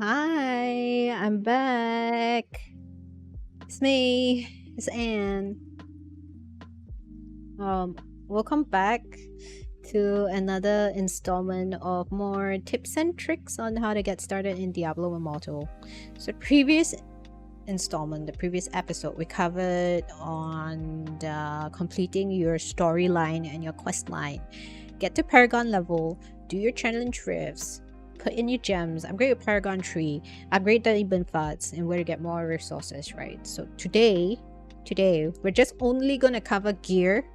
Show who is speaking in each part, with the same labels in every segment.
Speaker 1: Hi, I'm back. It's me. It's Anne. Um, Welcome back to another installment of more tips and tricks on how to get started in Diablo Immortal. So previous installment, the previous episode, we covered on completing your storyline and your quest line. Get to Paragon level, do your challenge rifts, put in your gems, upgrade your Paragon tree, upgrade the Ibn Fats, and where to get more resources, right? So today, we're just only gonna cover gear,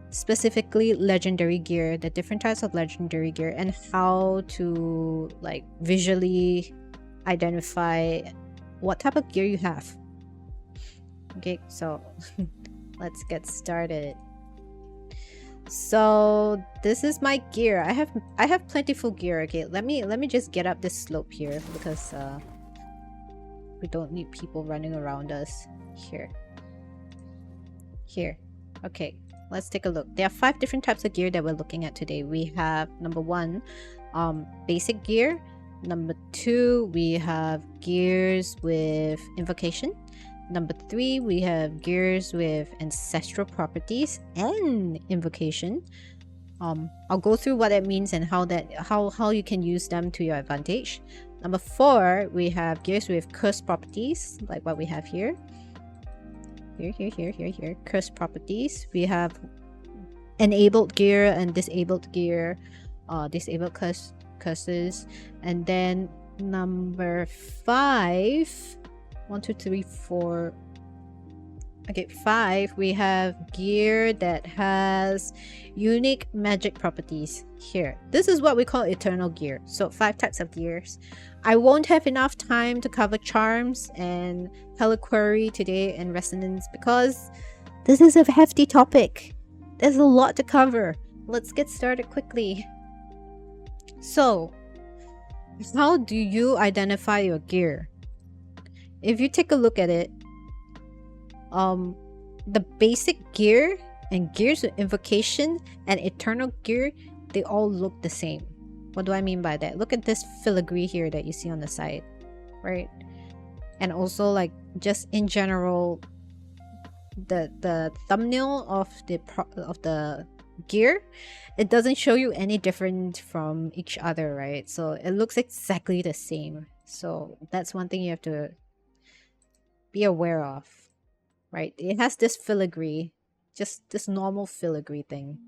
Speaker 1: specifically legendary gear, the different types of legendary gear, and how to like visually identify what type of gear you have. Okay, so let's get started. So this is my gear. I have plentiful gear. Okay, let me just get up this slope here because we don't need people running around us. Here. Okay, let's take a look. There are 5 different types of gear that we're looking at today. We have number 1, basic gear. Number 2, we have gears with invocation. Number 3, we have gears with ancestral properties and invocation. I'll go through what that means and how you can use them to your advantage. Number 4, we have gears with cursed properties, like what we have here. Here. Cursed properties. We have enabled gear and disabled gear, disabled curses. And then number 5, 1, 2, 3, 4. Okay, 5, we have gear that has unique magic properties here. This is what we call eternal gear. So 5 types of gears. I won't have enough time to cover charms and reliquary today and resonance because this is a hefty topic. There's a lot to cover. Let's get started quickly. So, how do you identify your gear? If you take a look at it, the basic gear and gears with invocation and eternal gear, they all look the same. What do I mean by that? Look at this filigree here that you see on the side, right? And also, like, just in general, the thumbnail of the gear, it doesn't show you any different from each other, right? So it looks exactly the same. So that's one thing you have to be aware of, right? It has this filigree, just this normal filigree thing.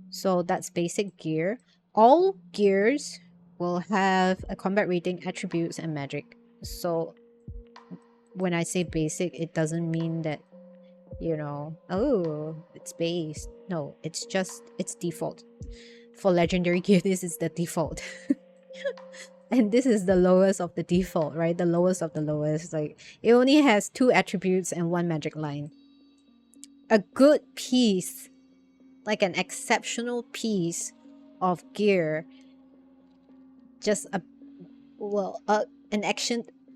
Speaker 1: So that's basic gear. All gears will have a combat rating, attributes, and magic. So when I say basic, it doesn't mean that, you know, oh, it's base. No, it's default. For legendary gear, this is the default. And this is the lowest of the default, right? The lowest of the lowest. Like, it only has 2 attributes and 1 magic line. A good piece, like an exceptional piece of gear, just an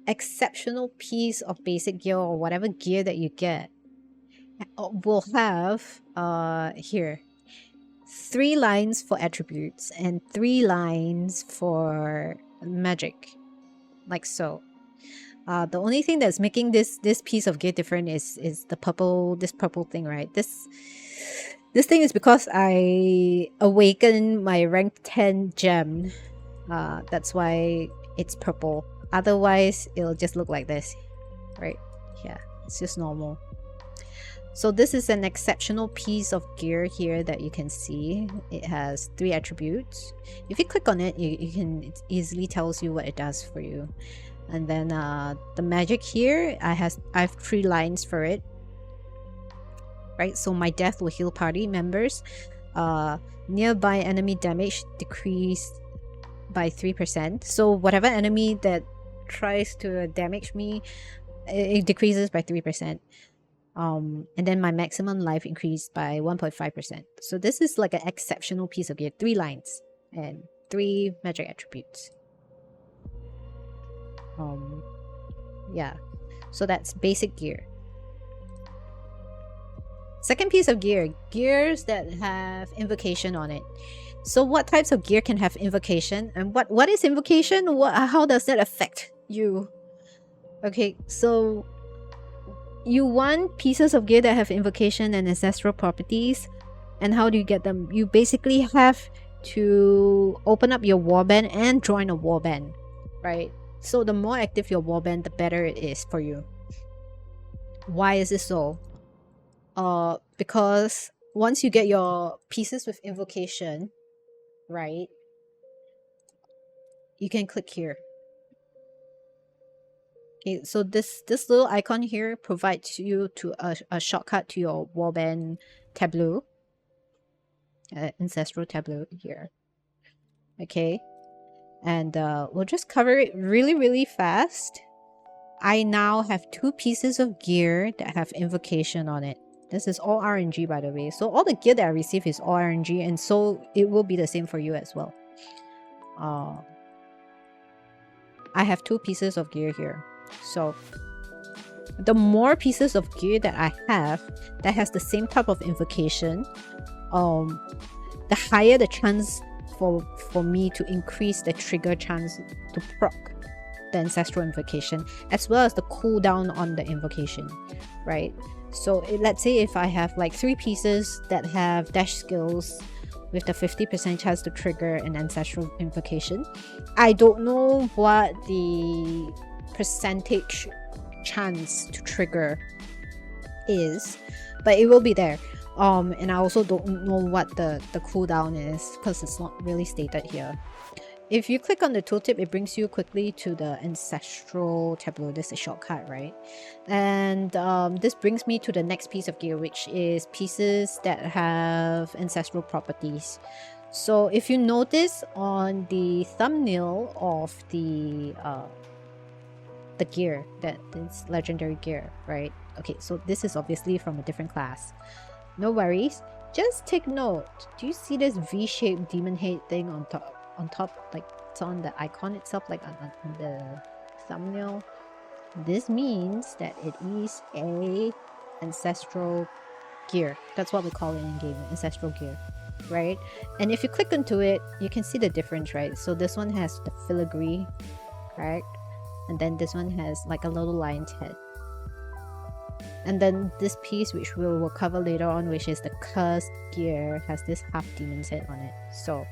Speaker 1: exceptional piece of basic gear or whatever gear that you get will have here 3 lines for attributes and 3 lines for magic, like so. The only thing that's making this piece of gear different is the this purple thing, right? This thing is because I awakened my rank 10 gem. That's why it's purple. Otherwise, it'll just look like this, right? Yeah, it's just normal. So this is an exceptional piece of gear here that you can see. It has 3 attributes. If you click on it, it easily tells you what it does for you. And then the magic here, I have 3 lines for it. Right, so my death will heal party members. Nearby enemy damage decreased by 3%. So whatever enemy that tries to damage me, it decreases by 3%. And then my maximum life increased by 1.5%. So this is like an exceptional piece of gear. 3 lines and 3 magic attributes. Yeah, so that's basic gear. Second piece of gear, gears that have invocation on it. So what types of gear can have invocation, and what is invocation? How does that affect you? Okay, so you want pieces of gear that have invocation and ancestral properties. And how do you get them? You basically have to open up your warband and join a warband, right? So the more active your warband, the better it is for you. Why is this so? Because once you get your pieces with invocation, right, you can click here. Okay, so this little icon here provides you to a shortcut to your warband tableau, ancestral tableau here. Okay, and we'll just cover it really fast. I now have 2 pieces of gear that have invocation on it. This is all RNG, by the way. So all the gear that I receive is all RNG, and so it will be the same for you as well. I have 2 pieces of gear here. So the more pieces of gear that I have that has the same type of invocation, the higher the chance for me to increase the trigger chance to proc the ancestral invocation, as well as the cooldown on the invocation, right? So let's say if I have like 3 pieces that have dash skills with the 50% chance to trigger an ancestral invocation, I don't know what the percentage chance to trigger is, but it will be there. And I also don't know what the cooldown is because it's not really stated here. If you click on the tooltip, it brings you quickly to the ancestral tableau. This is a shortcut, right? And this brings me to the next piece of gear, which is pieces that have ancestral properties. So if you notice on the thumbnail of the gear, that is legendary gear, right? Okay, so this is obviously from a different class. No worries. Just take note. Do you see this V-shaped demon head thing on top? Like it's on the icon itself, like on the thumbnail. This means that it is a ancestral gear. That's what we call it in game, ancestral gear, right? And if you click into it, you can see the difference, right? So this one has the filigree, right? And then this one has like a little lion's head. And then this piece, which we will cover later on, which is the cursed gear, has this half demon's head on it. So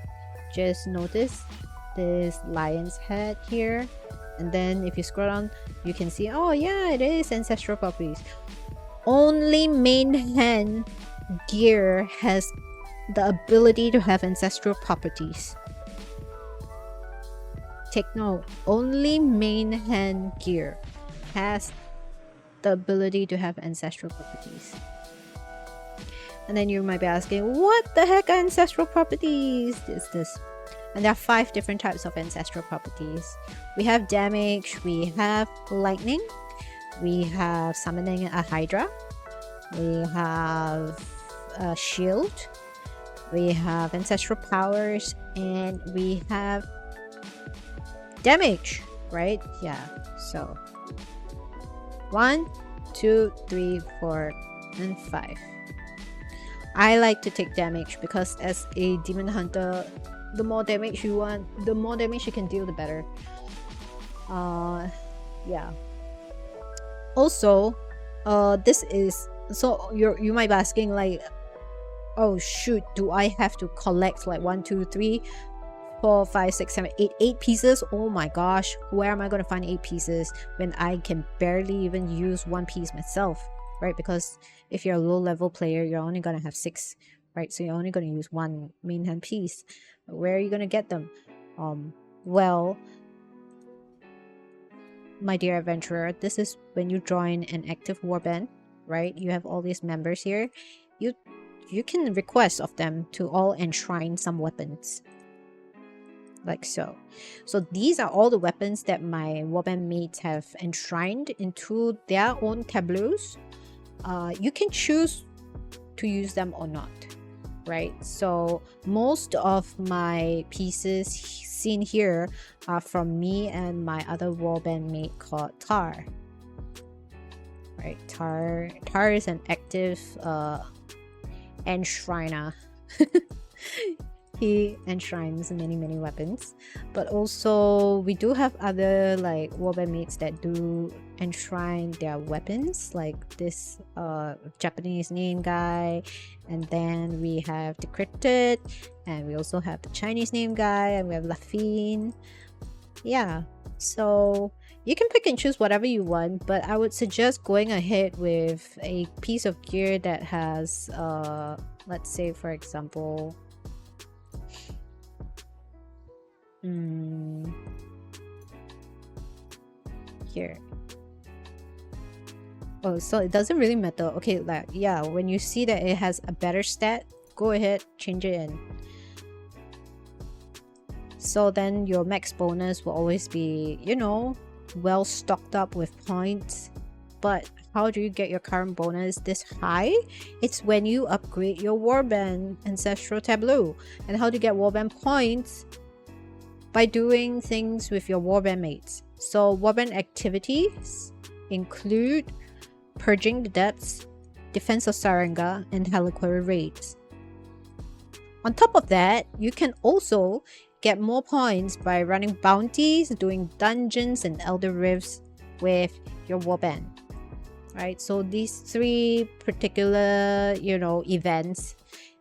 Speaker 1: just notice this lion's head here, and then if you scroll down, you can see, oh yeah, it is ancestral properties. Only main hand gear has the ability to have ancestral properties. Take note, only main hand gear has the ability to have ancestral properties. And then you might be asking, what the heck are ancestral properties? This. And there are 5 different types of ancestral properties. We have damage, we have lightning, we have summoning a hydra, we have a shield, we have ancestral powers, and we have damage, right? Yeah, so 1, 2, 3, 4, and 5. I like to take damage because as a demon hunter, the more damage you want, the more damage you can deal, the better. Yeah. Also, this is, so you might be asking like, oh shoot, do I have to collect like 1, 2, 3, 4, 5, 6, 7, 8 pieces? Oh my gosh, where am I going to find 8 pieces when I can barely even use 1 piece myself, right? Because if you're a low level player, you're only going to have 6, right? So you're only going to use 1 main hand piece. Where are you going to get them? Well, my dear adventurer, this is when you join an active warband, right? You have all these members here. You can request of them to all enshrine some weapons, like so. So these are all the weapons that my warband mates have enshrined into their own tableaus. You can choose to use them or not, right? So most of my pieces seen here are from me and my other warband mate called Tar, right? Tar is an active enshriner. He enshrines many weapons, but also we do have other like warband mates that do enshrine their weapons, like this Japanese name guy, and then we have Decrypted, and we also have the Chinese name guy, and we have Lafine. Yeah, so you can pick and choose whatever you want, but I would suggest going ahead with a piece of gear that has let's say for example here. Oh, so it doesn't really matter. Okay, like yeah, when you see that it has a better stat, go ahead, change it in. So then your max bonus will always be, you know, well stocked up with points. But how do you get your current bonus this high? It's when you upgrade your warband ancestral tableau. And how do you get warband points? By doing things with your warband mates. So warband activities include purging the depths, defense of Saranga, and reliquary raids. On top of that, you can also get more points by running bounties, doing dungeons and elder rifts with your warband. Right, so these three particular, you know, events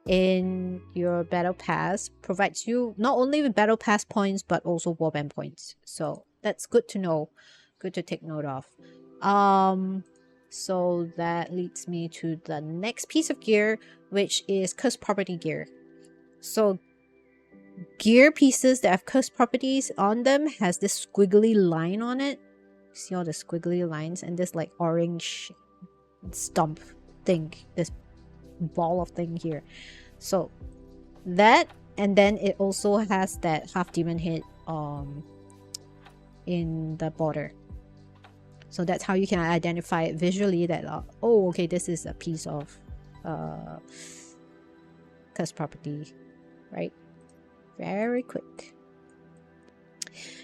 Speaker 1: in your battle pass provides you not only with battle pass points but also warband points. So that's good to know, good to take note of. So that leads me to the next piece of gear, which is cursed property gear. So gear pieces that have cursed properties on them has this squiggly line on it. See all the squiggly lines and this like orange stump thing, this ball of thing here. So that, and then it also has that half demon hit in the border. So that's how you can identify it visually that oh okay, this is a piece of cursed property, right? Very quick.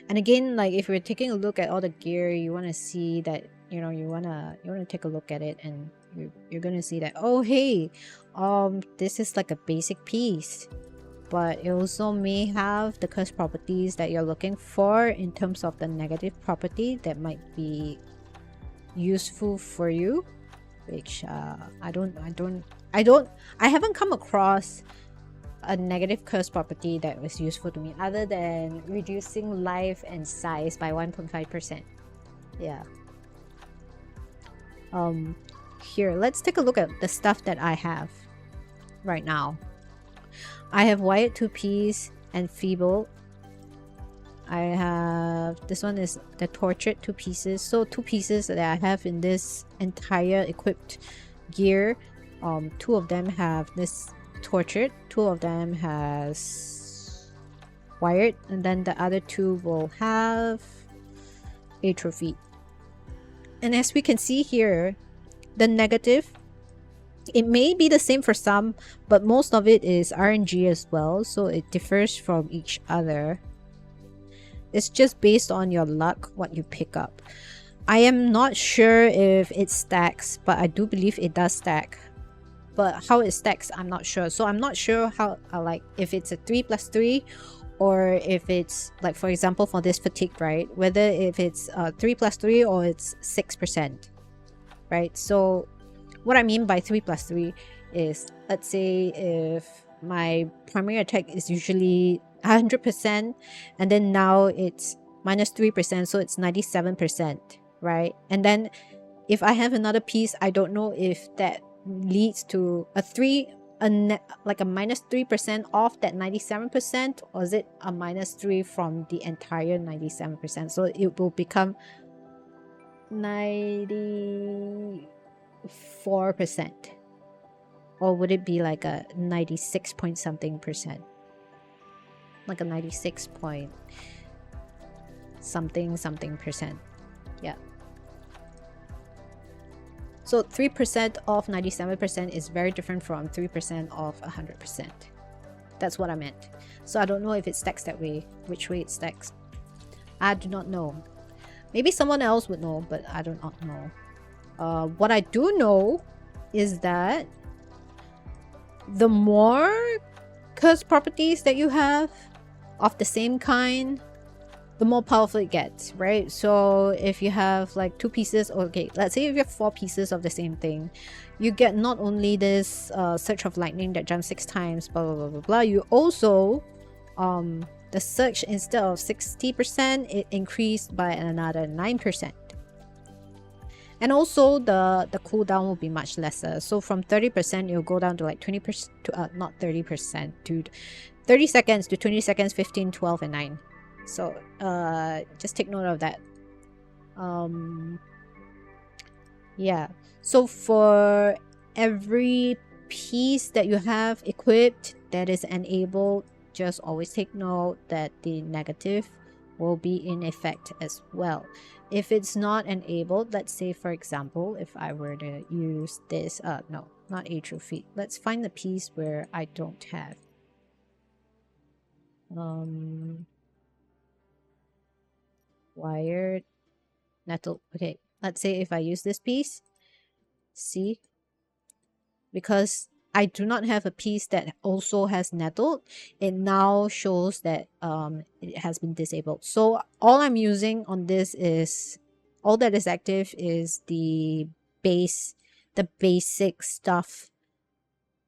Speaker 1: And again, like if you're taking a look at all the gear, you want to see that, you know, you wanna take a look at it, and you're gonna see that, oh hey, this is like a basic piece, but it also may have the cursed properties that you're looking for in terms of the negative property that might be useful for you, which I haven't come across a negative curse property that was useful to me other than reducing life and size by 1.5%. Yeah. Here, let's take a look at the stuff that I have right now. I have wired 2-piece and feeble. I have, this one is the tortured 2 pieces. So 2 pieces that I have in this entire equipped gear, 2 of them have this tortured, 2 of them has wired, and then the other 2 will have atrophy. And as we can see here, the negative, it may be the same for some, but most of it is RNG as well, so it differs from each other. It's just based on your luck what you pick up. I am not sure if it stacks, but I do believe it does stack. But how it stacks, I'm not sure. So I'm not sure how, like, if it's a 3+3 or if it's, like, for example, for this fatigue, right? Whether if it's 3+3 or it's 6%, right? So what I mean by 3+3 is, let's say if my primary attack is usually 100% and then now it's -3%, so it's 97%, right? And then if I have another piece, I don't know if that leads to a like a -3% off that 97%, or is it a -3 from the entire 97%? So it will become 94%, or would it be like a 96 point something percent, like a 96 point something percent? Yeah. So 3% of 97% is very different from 3% of 100%. That's what I meant. So I don't know if it stacks that way, which way it stacks. I do not know. Maybe someone else would know, but I do not know. What I do know is that the more curse properties that you have of the same kind, the more powerful it gets, right? So if you have like 2 pieces, okay, let's say if you have 4 pieces of the same thing, you get not only this Surge of Lightning that jumps 6 times, blah blah blah blah blah, you also the surge, instead of 60%, it increased by another 9%. And also the cooldown will be much lesser. So from 30%, it'll go down to like 20%, to not 30%, dude. 30 seconds to 20 seconds, 15, 12, and 9. So just take note of that. Yeah. So for every piece that you have equipped that is enabled, just always take note that the negative will be in effect as well. If it's not enabled, let's say for example, if I were to use this, no, not atrophy. Let's find the piece where I don't have. Wired, nettle. Okay, let's say if I use this piece, see, because I do not have a piece that also has nettled, it now shows that it has been disabled. So all I'm using on this is, all that is active is the basic stuff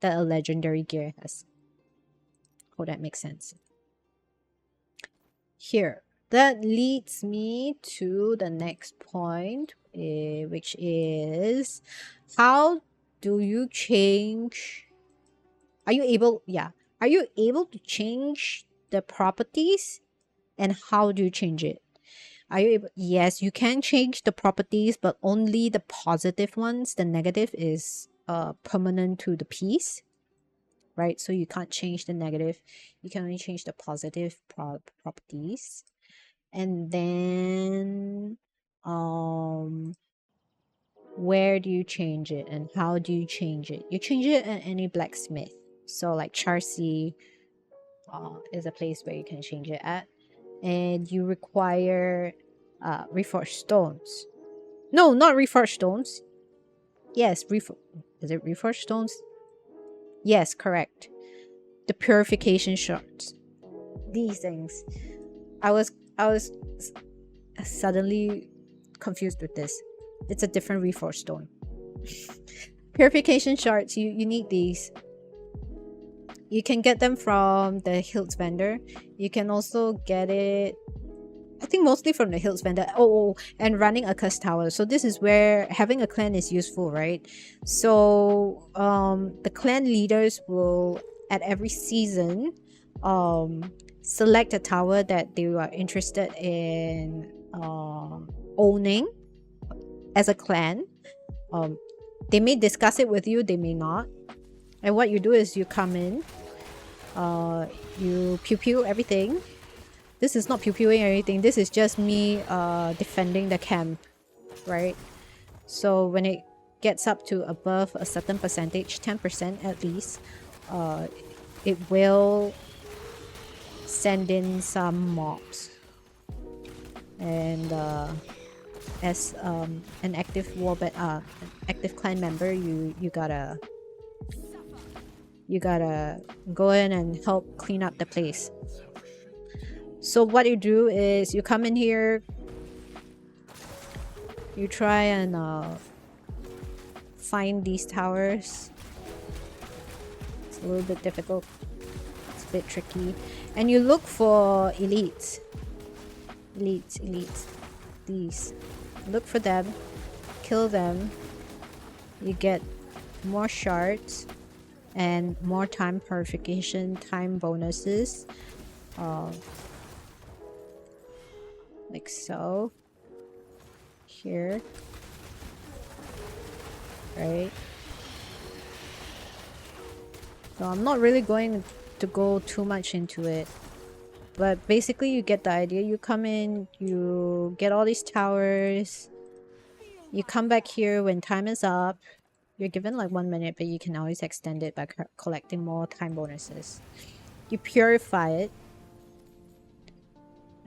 Speaker 1: that a legendary gear has. Hope that makes sense. Here, that leads me to the next point, which is how do you change? Are you able to change the properties, and how do you change it? Are you able? Yes, you can change the properties, but only the positive ones. The negative is permanent to the piece, right? So you can't change the negative. You can only change the positive properties. And then where do you change it and how do you change it? You change it at any blacksmith. So like Charcy is a place where you can change it at. And you require reforged stones. No, not reforged stones. Yes, is it reforged stones? Yes, correct. The purification shards. These things. I was suddenly confused with this. It's a different reforged stone. Purification shards, you need these. You can get them from the Hills vendor. You can also get it, I think, mostly from the Hills vendor. Oh, and running a cursed tower. So this is where having a clan is useful, right? So the clan leaders will, at every season, select a tower that they are interested in owning as a clan. They may discuss it with you, they may not. And what you do is you come in, you pew everything. This is not pew-pewing anything. This is just me defending the camp, right? So when it gets up to above a certain percentage, 10% at least, it will send in some mobs. And as an active warband, active clan member, you gotta go in and help clean up the place. So what you do is you come in here, you try and find these towers. It's a little bit difficult, it's a bit tricky, and you look for elites. These, look for them, kill them, you get more shards and more time purification, time bonuses, like so, here, right? So I'm not really going to go too much into it, but basically you get the idea. You come in, you get all these towers, you come back here when time is up. You're given like 1 minute, but you can always extend it by collecting more time bonuses. You purify it,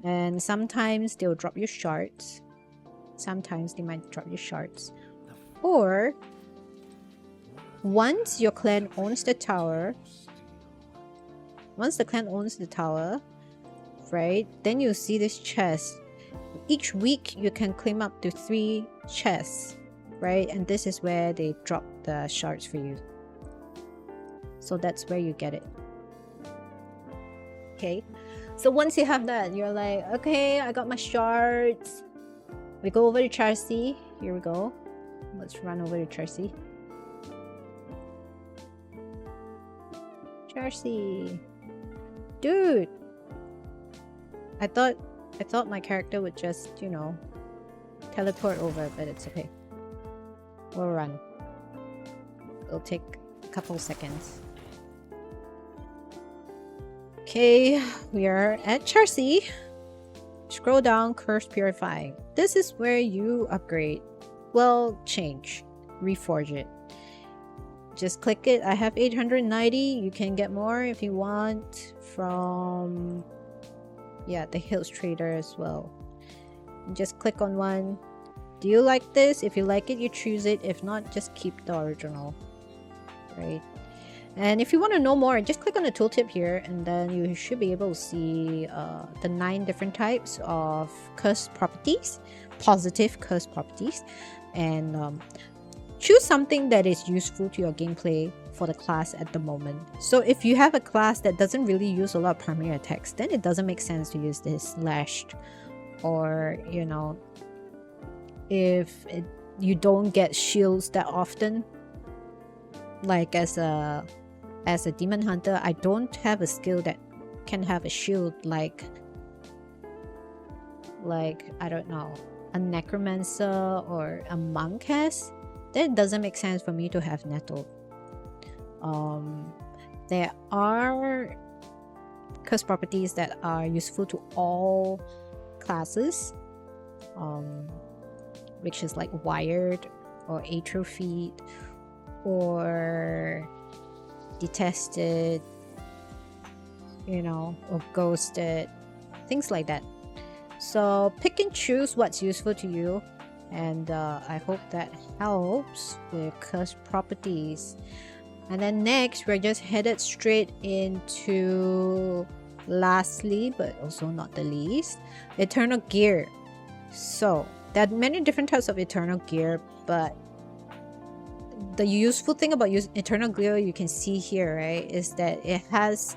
Speaker 1: and sometimes they'll drop you shards. Sometimes they might drop you shards. Or once your clan owns the tower, Once the clan owns the tower, right, then you'll see this chest. Each week you can claim up to 3 chests, right? And this is where they drop the shards for you. So that's where you get it. Okay, so once you have that, you're like, okay, I got my shards. We go over to Charcy. Here we go. Let's run over to Charcy. Charcy, dude. I thought my character would just, you know, teleport over, but it's okay. We'll run. It'll take a couple seconds. Okay, we are at Charcy. Scroll down, Curse Purifying. This is where you upgrade. Well, change. Reforge it. Just click it. I have 890. You can get more if you want from, yeah, the Hills Trader as well. Just click on one. Do you like this? If you like it, you choose it. If not, just keep the original. Right? And if you want to know more, just click on the tooltip here, and then you should be able to see the 9 different types of curse properties, positive curse properties, and choose something that is useful to your gameplay for the class at the moment. So if you have a class that doesn't really use a lot of primary attacks, then it doesn't make sense to use this lashed. Or, you know, if you don't get shields that often, like as a demon hunter, I don't have a skill that can have a shield like I don't know, a necromancer or a monk has. Then it doesn't make sense for me to have nettle. There are curse properties that are useful to all classes, which is like wired or atrophied or detested, you know, or ghosted, things like that. So pick and choose what's useful to you, and I hope that helps with curse properties. And then next, we're just headed straight into, lastly but also not the least, eternal gear. So there are many different types of eternal gear, but the useful thing about eternal gear, you can see here, right, is that it has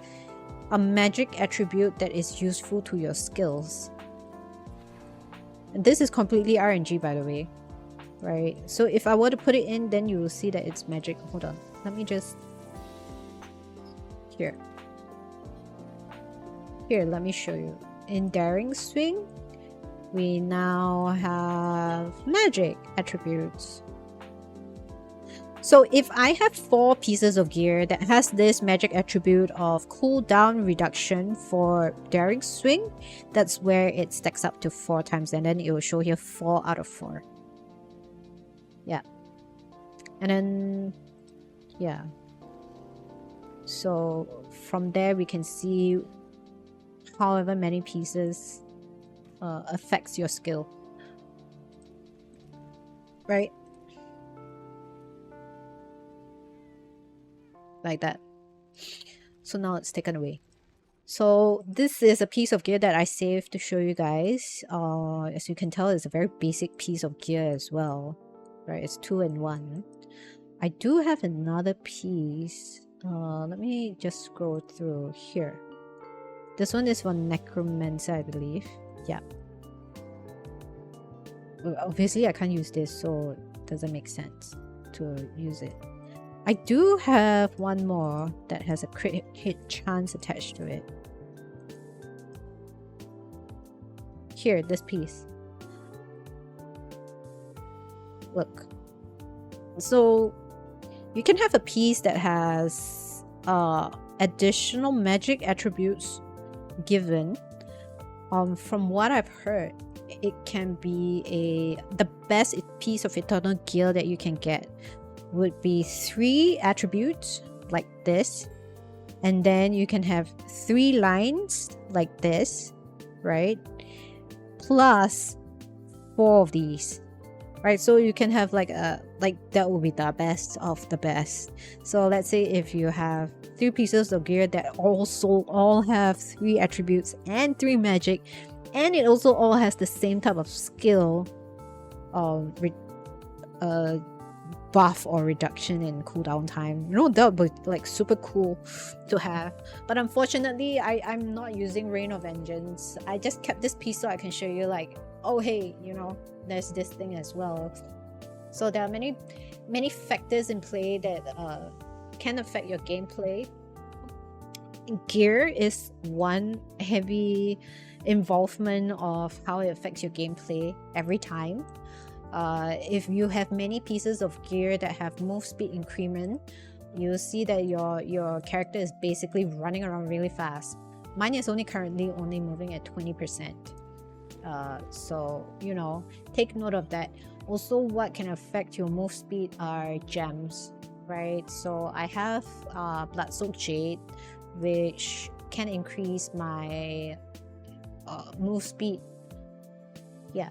Speaker 1: a magic attribute that is useful to your skills. And this is completely RNG, by the way, right? So if I were to put it in, then you will see that it's magic. Hold on, let me just here, let me show you. In Daring Swing, we now have magic attributes. So if I have 4 pieces of gear that has this magic attribute of cooldown reduction for Daring Swing, that's where it stacks up to 4 times, and then it will show here 4 out of 4. Yeah. And then, yeah. So from there we can see however many pieces affects your skill. Right? Like that. So now it's taken away. So this is a piece of gear that I saved to show you guys. As you can tell, it's a very basic piece of gear as well, right? It's 2 in 1. I do have another piece. Let me just scroll through here. This one is for Necromancer, I believe. Yeah. Obviously I can't use this, so it doesn't make sense to use it. I do have one more that has a crit hit chance attached to it. Here, this piece. Look. So you can have a piece that has additional magic attributes given. From what I've heard, it can be the best piece of eternal gear that you can get would be 3 attributes like this, and then you can have 3 lines like this, right, plus 4 of these, right? So you can have like a like that will be the best of the best. So let's say if you have 3 pieces of gear that also all have 3 attributes and 3 magic, and it also all has the same type of skill buff or reduction in cooldown time, you know, that would be like super cool to have. But unfortunately, I'm not using Reign of Vengeance. I just kept this piece so I can show you like, oh hey, you know, there's this thing as well. So there are many factors in play that can affect your gameplay. Gear is one heavy involvement of how it affects your gameplay every time. If you have many pieces of gear that have move speed increment, you'll see that your character is basically running around really fast. Mine is currently only moving at 20%. So, you know, take note of that. Also, what can affect your move speed are gems, right? So I have Blood-Soaked Jade, which can increase my move speed. Yeah.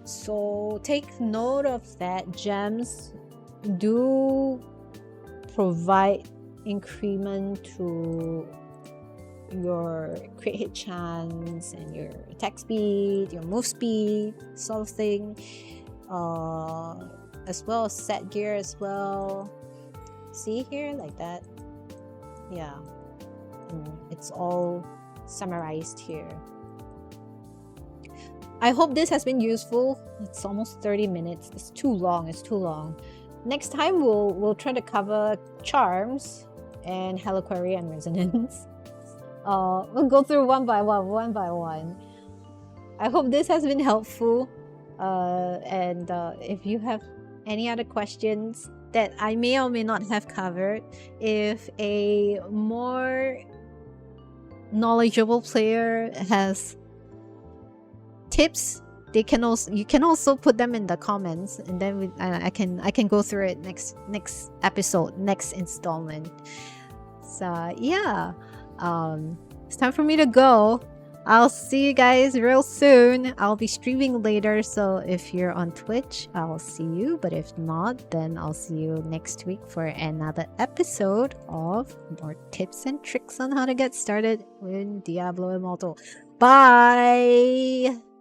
Speaker 1: So take note of that. Gems do provide increment to your crit hit chance and your attack speed, your move speed, sort of thing, as well as set gear as well. See here, like that. Yeah, and it's all summarized here. I hope this has been useful. It's almost 30 minutes. It's too long. Next time we'll try to cover charms and Reliquary and Resonance. We'll go through one by one. I hope this has been helpful. And if you have any other questions that I may or may not have covered, if a more knowledgeable player has tips, you can also put them in the comments, and then I can go through it next episode, next installment. So yeah, it's time for me to go. I'll see you guys real soon. I'll be streaming later, so if you're on Twitch, I'll see you. But if not, then I'll see you next week for another episode of more tips and tricks on how to get started with Diablo Immortal. Bye!